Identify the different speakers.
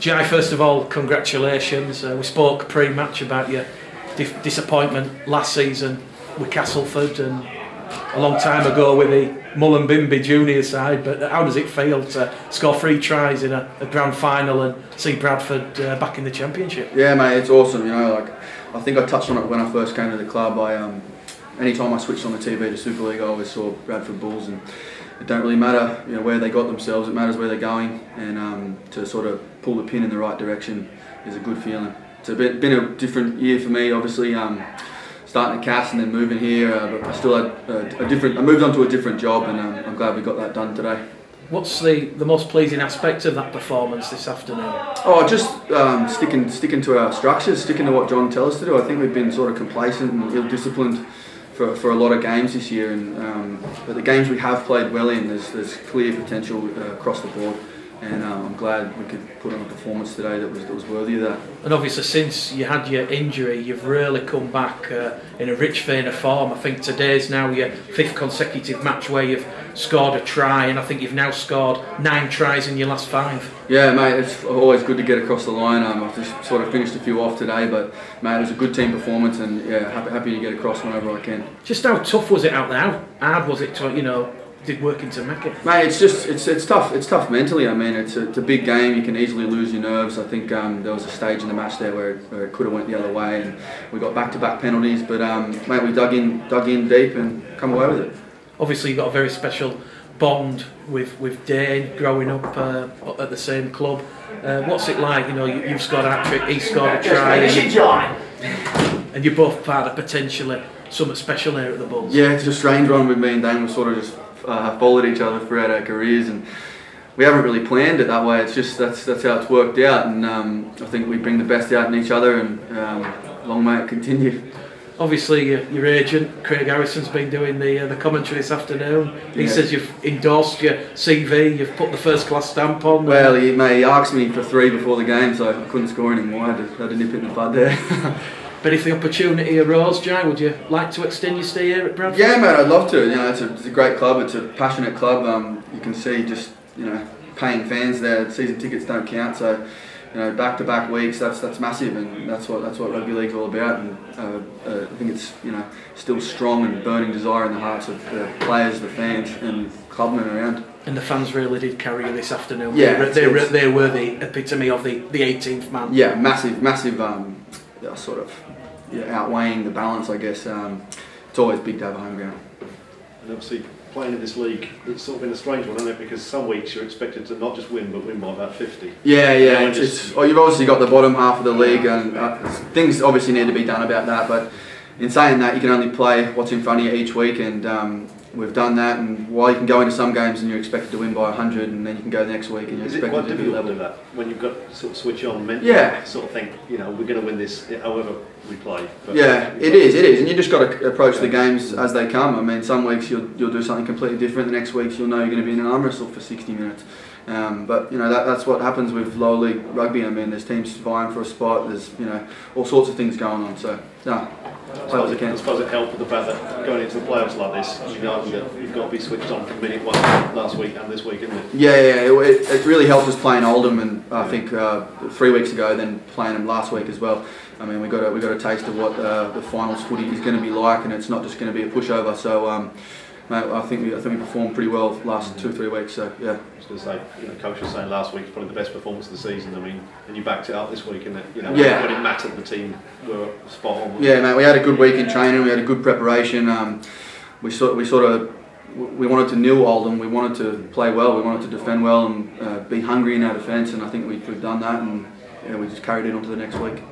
Speaker 1: Jai, first of all, congratulations. We spoke pre-match about your disappointment last season with Castleford and a long time ago with the Mullumbimby junior side, but how does it feel to score 3 tries in a grand final and see Bradford back in the Championship?
Speaker 2: Yeah, mate, it's awesome. You know, like I think I touched on it when I first came to the club. Anytime I switched on the TV to Super League, I always saw Bradford Bulls, and it don't really matter, you know, where they got themselves. It matters where they're going, and to sort of pull the pin in the right direction is a good feeling. It's been a different year for me, obviously. Starting at Cass and then moving here, but I still had I moved on to a different job, and I'm glad we got that done today.
Speaker 1: What's the most pleasing aspect of that performance this afternoon?
Speaker 2: Oh, just sticking to our structures, sticking to what John tells us to do. I think we've been sort of complacent and ill-disciplined for a lot of games this year, and but the games we have played well in, there's clear potential across the board. And I'm glad we could put on a performance today that was worthy of that.
Speaker 1: And obviously since you had your injury, you've really come back in a rich vein of form. I think today's now your 5th consecutive match where you've scored a try, and I think you've now scored 9 tries in your last 5.
Speaker 2: Yeah, mate, it's always good to get across the line. I've just sort of finished a few off today, but mate, it was a good team performance, and yeah, happy to get across whenever I can.
Speaker 1: Just how tough was it out there? How hard was it to, you know, did Workington make it?
Speaker 2: Mate, it's tough. It's tough mentally. I mean, it's a big game. You can easily lose your nerves. I think there was a stage in the match there where it could have went the other way, and we got back-to-back penalties. But mate, we dug in deep and come away with it.
Speaker 1: Obviously, you've got a very special bond with Dane, growing up at the same club. What's it like? You know, you've scored a hat-trick, he scored a try, and you're both part of potentially something special here at the Bulls.
Speaker 2: Yeah, it's a strange one with me and Dane. We sort of just followed each other throughout our careers, and we haven't really planned it that way. It's just that's how it's worked out, and I think we bring the best out in each other, and long may it continue.
Speaker 1: Obviously, your agent Craig Harrison's been doing the commentary this afternoon. He says you've endorsed your CV, you've put the first-class stamp on.
Speaker 2: Well, he asked me for 3 before the game, so I couldn't score anymore. I had to nip it in the bud there.
Speaker 1: But if the opportunity arose, Jai, would you like to extend your stay here at Bradford?
Speaker 2: Yeah, mate, I'd love to. You know, it's a great club. It's a passionate club. You can see just, you know, paying fans there. Season tickets don't count, so you know, back-to-back weeks, that's massive, and that's what rugby league's all about. And I think it's, you know, still strong and burning desire in the hearts of the players, the fans, and clubmen around. And
Speaker 1: the fans really did carry you this afternoon.
Speaker 2: Yeah,
Speaker 1: they were the epitome of the 18th man.
Speaker 2: Yeah, massive. Sort of outweighing the balance, I guess. It's always big to have a home ground.
Speaker 3: And obviously playing in this league, it's sort of been a strange one, isn't it? Because some weeks you're expected to not just win, but win by about 50.
Speaker 2: Yeah. You've obviously got the bottom half of the league, and things obviously need to be done about that. But in saying that, you can only play what's in front of you each week, and we've done that. And while you can go into some games and you're expected to win by 100, and then you can go the next week and you're expected to be level.
Speaker 3: Is it quite difficult to do that when you've got to sort of switch on mentally? Yeah. Sort of think, you know, we're going to win this however we play. But yeah,
Speaker 2: it is, and you just got to approach the games as they come. I mean, some weeks you'll do something completely different. The next weeks you'll know you're going to be in an arm wrestle for 60 minutes. But you know, that's what happens with lower league rugby. I mean, there's teams vying for a spot. There's, you know, all sorts of things going on. So no.
Speaker 3: I suppose it helped with the fact that going into the playoffs like this, you know, you've got to be switched on from minute 1 last week and this week, isn't it?
Speaker 2: Yeah, it really helped us playing Oldham, and I think 3 weeks ago, then playing them last week as well. I mean, we got a taste of what the finals footy is going to be like, and it's not just going to be a pushover. So, mate, I think we performed pretty well the last 2-3 weeks. So yeah.
Speaker 3: I was going to say, you know, coach was saying last week's probably the best performance of the season. I mean, and you backed it up this week, and you know, when it mattered, the team were spot on.
Speaker 2: Yeah, mate, we had a good week in training. We had a good preparation. We wanted to nil Oldham. We wanted to play well. We wanted to defend well and be hungry in our defence. And I think we've done that, and yeah, we just carried it on to the next week.